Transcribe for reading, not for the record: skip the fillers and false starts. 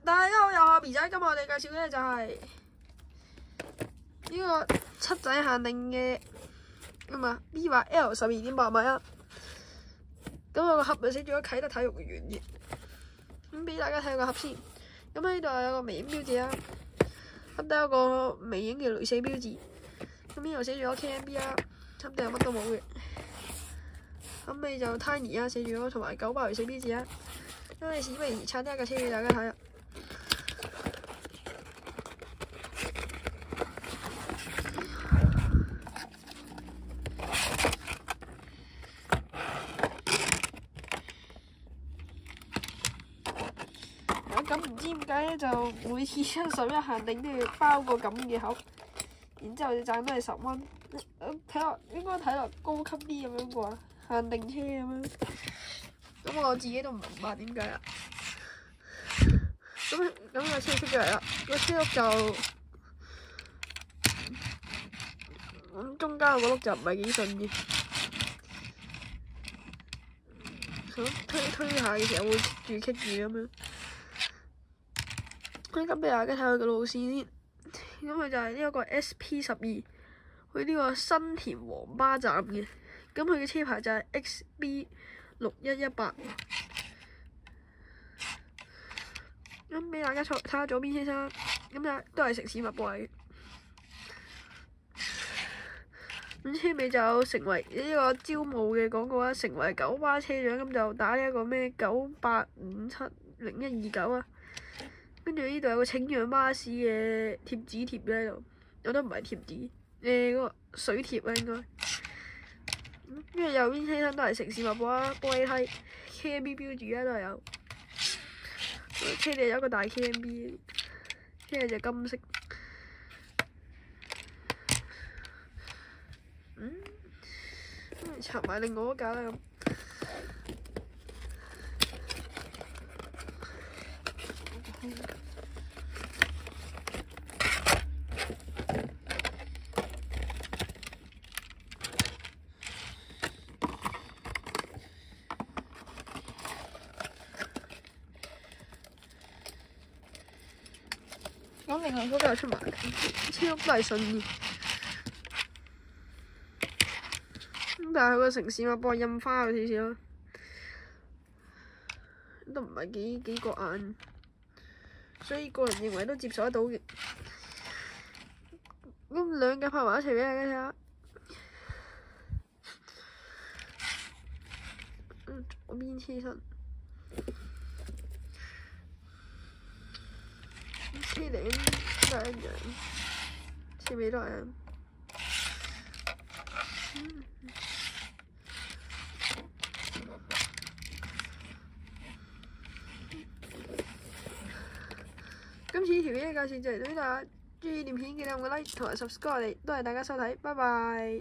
大家好，又係 B 仔，今日我哋介紹嘅就係呢個七仔限定嘅Viva L 12.8米啊。咁我個盒就寫住咗啟德體育園嘅。咁俾大家睇下個盒先。咁呢度有個微影標誌啦，盒底有個微影嘅鐳射標誌。咁呢度寫住咗 KMB 啦，盒底又乜都冇嘅。咁你就 Tiny 啊，寫住咗同埋98鐳射標誌啦。咁你事不宜遲，拆呢一架車俾大家睇啦。咁唔知點解咧，就每次雙11限定都要包個咁嘅盒，然之後就賺都係10蚊。睇落應該睇落高級啲咁樣啩，限定車咁樣。咁我自己都唔明白點解啊。咁個車出咗嚟啦，個車轆就咁中間個轆就唔係幾順嘅，想推下嘅時候會棘住咁樣。咁俾大家睇下佢嘅路線先。咁佢就係呢一個 SP12 去呢個新田黃巴站嘅。咁佢嘅車牌就係 XB6118。咁俾大家睇下左邊車身，咁啊都係城市密布嚟嘅。咁車尾就成為呢個招募嘅廣告啦，成為九巴車長，咁就打呢一個咩98570129啊。跟住呢度有個請讓巴士嘅貼紙貼喺度，有得唔係貼紙，嗰個水貼啊應該。跟住右邊車身都係城市密布啦，玻璃梯 KMB 標誌咧都係有。車底有一個大 KMB， 車底就金色。插埋另外嗰架啦咁。咁另外嗰架出埋嚟，車轆都係順嘅。咁但係佢個城市密布印花有少少，都唔係幾過眼，所以個人認為都接受得到嘅。咁兩架拍埋一齊俾大家睇下。左邊車身。車頂都係一樣，車尾都係。今次呢條片嘅介紹就嚟到呢度啦，中意段片記得按個 like 同埋 subscribe 我哋，多謝大家收睇，拜拜。